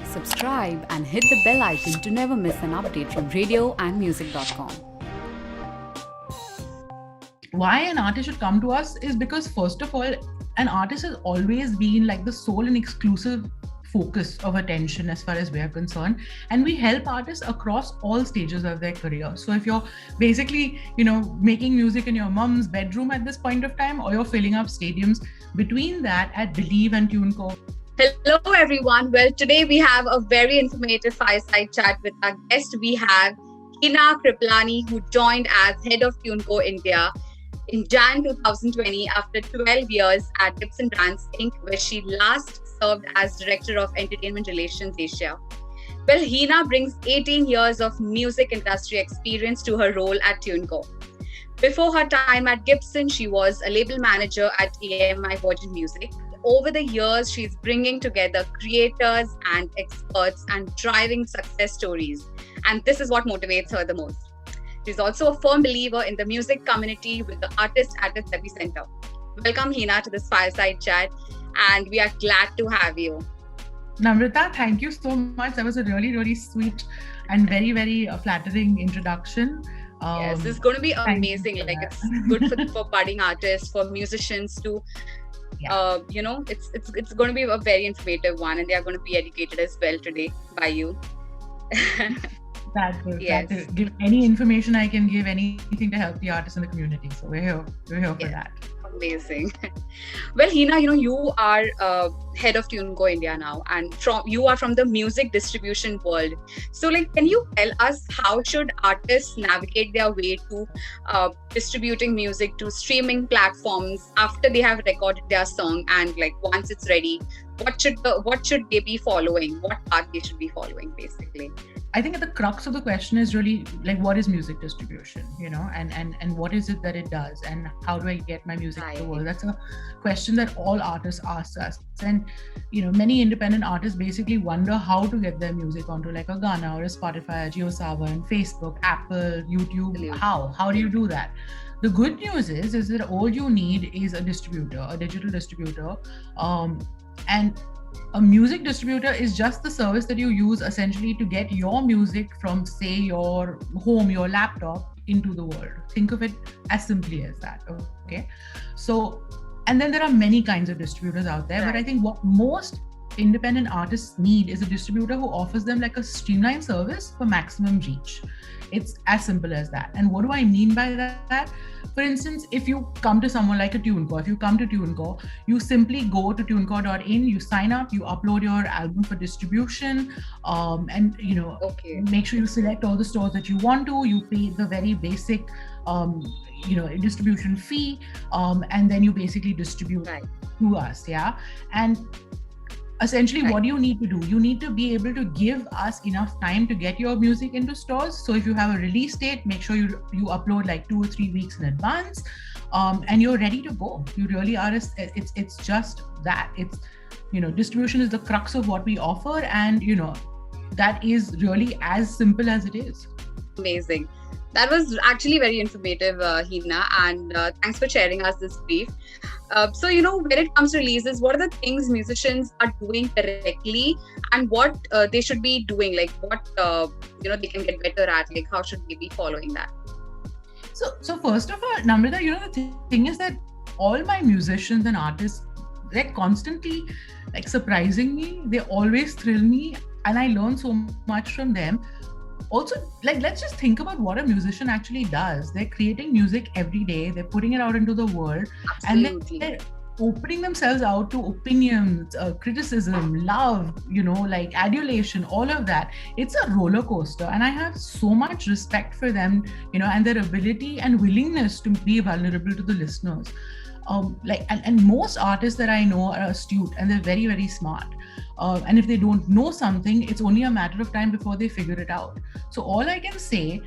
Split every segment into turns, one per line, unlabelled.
subscribe and hit the bell icon to never miss an update from radioandmusic.com.
Why an artist should come to us is because, first of all, an artist has always been like the sole and exclusive focus of attention as far as we're concerned, and we help artists across all stages of their career. So if you're basically making music in your mom's bedroom at this point of time, or you're filling up stadiums, between that at Believe and TuneCo.
Hello everyone. Well, today we have a very informative fireside chat with our guest. We have Hina Kriplani, who joined as head of TuneCo India in Jan 2020 after 12 years at Gibson Brands Inc., where she last served as Director of Entertainment Relations Asia. Well, Hina brings 18 years of music industry experience to her role at TuneCo. Before her time at Gibson, she was a label manager at EMI Virgin Music. Over the years, she's bringing together creators and experts and driving success stories. And this is what motivates her the most. She's also a firm believer in the music community with the artist at its epicenter. Welcome, Hina, to this fireside chat, and we are glad to have you.
Namrata, thank you so much. That was a really, really sweet and very, very flattering introduction.
Yes, this is going to be amazing. Like, it's good for budding artists, for musicians to, it's going to be a very informative one, and they are going to be educated as well today by you.
That will
Yes.
give any information I can give, anything to help the artists in the community. So we're here for that.
Amazing. Well, Hina, you are head of TuneCo India now, and you are from the music distribution world. So, can you tell us how should artists navigate their way to distributing music to streaming platforms after they have recorded their song, and once it's ready, what should they be following? What path they should be following, basically?
I think at the crux of the question is really what is music distribution, and what is it that it does, and how do I get my music to the world? That's a question that all artists ask us. And, many independent artists basically wonder how to get their music onto a Gaana or a Spotify, a JioSaavn, Facebook, Apple, YouTube. How do you do that? The good news is that all you need is a distributor, a digital distributor, and a music distributor is just the service that you use essentially to get your music from, say, your home, your laptop, into the world. Think of it as simply as that, okay? So, and then there are many kinds of distributors out there, but I think what most independent artists need is a distributor who offers them a streamlined service for maximum reach. It's as simple as that. And what do I mean by that? For instance, if you come to someone like a TuneCo, if you come to TuneCo, you simply go to tuneco.in, you sign up, you upload your album for distribution, and make sure you select all the stores that you want to, you pay the very basic distribution fee, and then you basically distribute to us, and essentially, what do you need to do? You need to be able to give us enough time to get your music into stores. So if you have a release date, make sure you upload 2 or 3 weeks in advance, and you're ready to go. You really are. It's just that. It's distribution is the crux of what we offer, and that is really as simple as it is.
Amazing. That was actually very informative, Hina, and thanks for sharing us this brief. So, when it comes to releases, what are the things musicians are doing correctly, and what they should be doing? What they can get better at? How should they be following that?
So first of all, Namrata, the thing is that all my musicians and artists, they're constantly surprising me. They always thrill me, and I learn so much from them. Also, let's just think about what a musician actually does. They're creating music every day. They're putting it out into the world.
Absolutely.
And they're opening themselves out to opinions, criticism, love, adulation, all of that. It's a roller coaster. And I have so much respect for them, and their ability and willingness to be vulnerable to the listeners. And most artists that I know are astute, and they're very, very smart. And if they don't know something, it's only a matter of time before they figure it out. So all I can say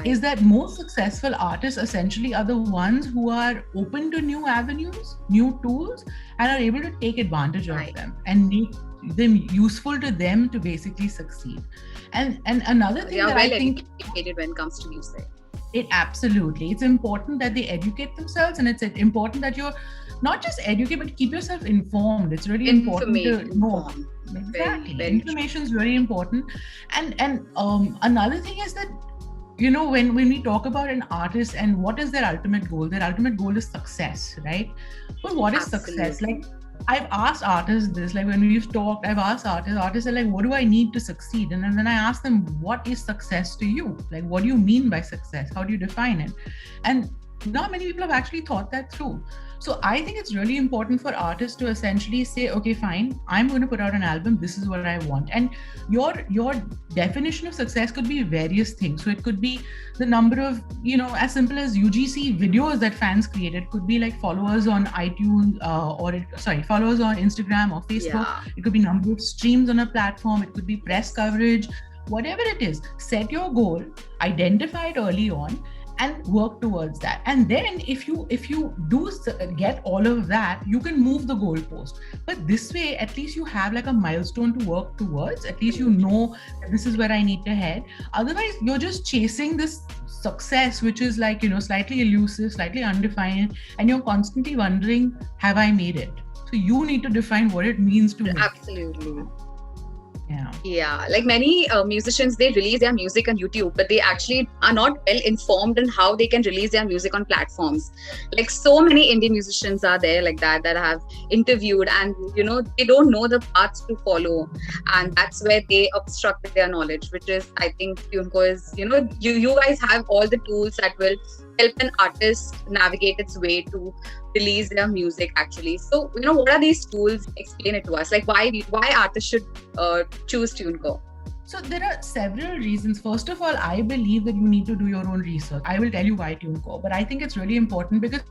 is that most successful artists essentially are the ones who are open to new avenues, new tools, and are able to take advantage of them and make them useful to them to basically succeed. And another thing that I think
educated when it comes to music.
It's important that they educate themselves, and it's important that you're not just educate, but keep yourself informed. It's really important to know. Exactly.
Very
Information is very important. And another thing is that, you know, when we talk about an artist and what is their ultimate goal is success, right? But what is success? Like, I've asked artists this, like when we've talked, I've asked artists are like, what do I need to succeed? And then I ask them, what is success to you? Like, what do you mean by success? How do you define it? And not many people have actually thought that through. So I think it's really important for artists to essentially say, okay, fine, I'm going to put out an album. This is what I want. And your definition of success could be various things. So it could be the number of, you know, as simple as UGC videos that fans created. Could be like followers on iTunes followers on Instagram or Facebook. Yeah. It could be number of streams on a platform. It could be press coverage, whatever it is. Set your goal, identify it early on, and work towards that. And then if you do get all of that, you can move the goalpost. But this way, at least you have like a milestone to work towards. At least you know that this is where I need to head. Otherwise, you're just chasing this success, which is like, you know, slightly elusive, slightly undefined, and you're constantly wondering, have I made it? So you need to define what it means to me.
Absolutely.
Yeah,
like many musicians, they release their music on YouTube, but they actually are not well informed in how they can release their music on platforms. Like so many indie musicians are there like that I have interviewed, and you know, they don't know the paths to follow, and that's where they obstruct their knowledge, which is, I think, TuneCo is, you know, you guys have all the tools that will help an artist navigate its way to release their music actually. So, you know, what are these tools? Explain it to us. Like why artists should choose TuneCo?
So there are several reasons. First of all, I believe that you need to do your own research. I will tell you why TuneCo, but I think it's really important because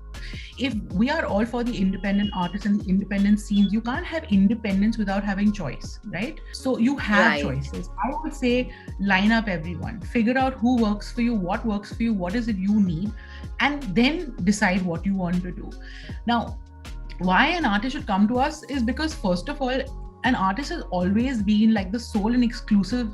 if we are all for the independent artists and the independent scenes, you can't have independence without having choice, right? So you have choices. I would say line up everyone, figure out who works for you, what is it you need, and then decide what you want to do. Now, why an artist should come to us is because, first of all, an artist has always been like the sole and exclusive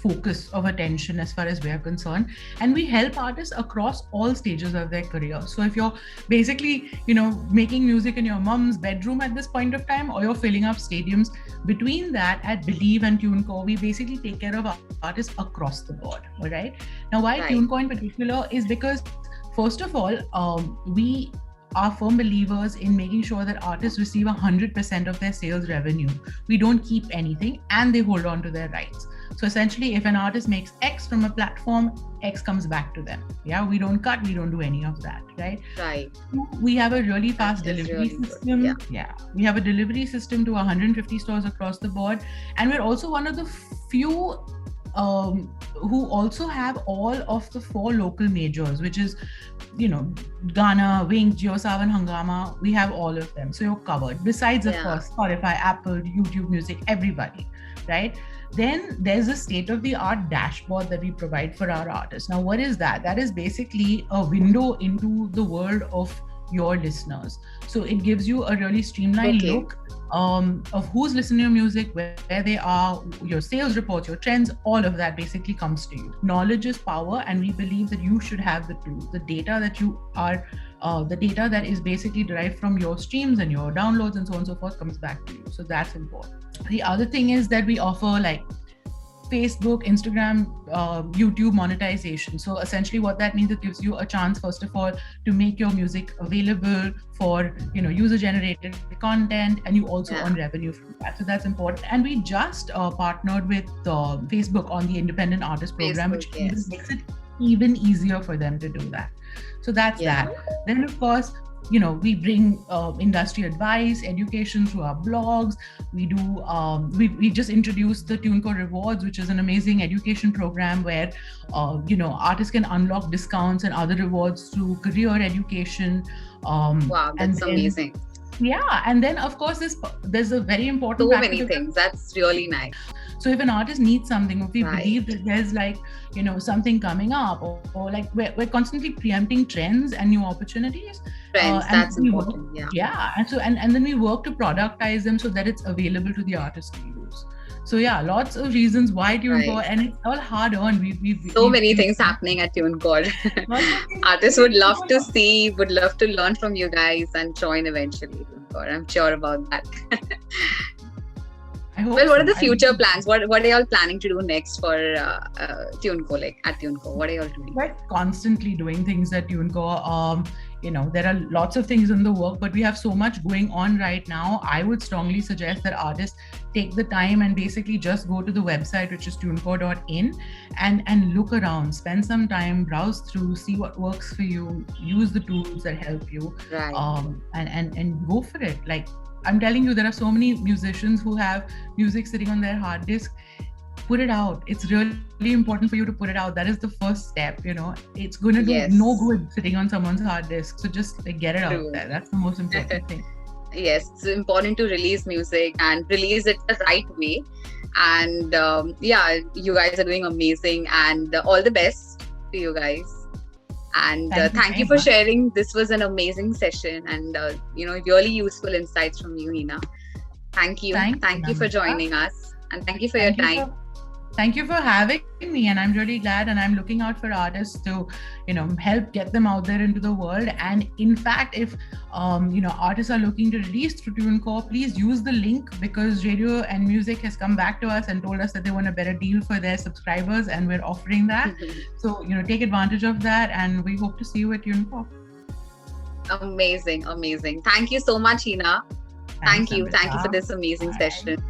focus of attention as far as we're concerned, and we help artists across all stages of their career. So if you're basically, you know, making music in your mom's bedroom at this point of time, or you're filling up stadiums, between that, at Believe and TuneCo, we basically take care of artists across the board. All right. Now, why TuneCo in particular is because, first of all, we are firm believers in making sure that artists receive 100% of their sales revenue. We don't keep anything, and they hold on to their rights. So essentially, if an artist makes X from a platform, X comes back to them. Yeah, we don't cut, we don't do any of that, right?
Right.
We have a really fast delivery system. Yeah, we have a delivery system to 150 stores across the board, and we're also one of the few who also have all of the 4 local majors, which is, you know, Gaana, Wink, JioSaavn, Hungama. We have all of them, so you're covered. Besides, of course, Spotify, Apple, YouTube Music, everybody, right? Then there's a state-of-the-art dashboard that we provide for our artists. Now, what is that? That is basically a window into the world of your listeners. So it gives you a really streamlined look of who's listening to your music, where they are, your sales reports, your trends, all of that basically comes to you. Knowledge is power, and we believe that you should have the tools, the data that you are, the data that is basically derived from your streams and your downloads and so on and so forth comes back to you. So that's important. The other thing is that we offer like Facebook, Instagram, YouTube monetization. So essentially what that means, it gives you a chance, first of all, to make your music available for, you know, user generated content, and you also earn revenue from that. So that's important. And we just partnered with Facebook on the Independent Artist Program, which makes it even easier for them to do that. So that's that. Then of course, you know, we bring industry advice, education through our blogs. We do, we just introduced the TuneCo Rewards, which is an amazing education program where, you know, artists can unlock discounts and other rewards through career education.
Wow, that's amazing.
Yeah, and then of course there's a very important.
So many things. That's really nice.
So if an artist needs something, if we believe that there's like, you know, something coming up, or like we're constantly preempting trends and new opportunities.
That's important.
And so and then we work to productize them so that it's available to the artist to use. shows. So yeah, lots of reasons why TuneCore, and it's all hard earned.
So many things happening at TuneCore. Artists would love to see, would love to learn from you guys and join eventually TuneCore. I'm sure about that. Well, what are the future plans? What are y'all planning to do next for TuneCore, like at TuneCore? What are y'all doing?
We're constantly doing things at TuneCore. There are lots of things in the work, but we have so much going on right now. I would strongly suggest that artists take the time and basically just go to the website, which is tunecore.in, and look around, spend some time, browse through, see what works for you, use the tools that help you,
right.
And go for it. Like, I'm telling you, there are so many musicians who have music sitting on their hard disk. Put it out. It's really important for you to put it out. That is the first step, It's going to do no good sitting on someone's hard disk. So just get it out there. That's the most important thing.
Yes, it's important to release music and release it the right way. And you guys are doing amazing, and all the best to you guys. And thank you for sharing. This was an amazing session, and really useful insights from you, Hina. Thank you. Thank you for joining us, and thank you for your time.
Thank you for having me, and I'm really glad, and I'm looking out for artists to, help get them out there into the world. And in fact, if, artists are looking to release through TuneCore, please use the link, because Radio and Music has come back to us and told us that they want a better deal for their subscribers, and we're offering that. So, take advantage of that, and we hope to see you at TuneCore.
Amazing. Thank you so much, Hina. Thank you for this amazing session.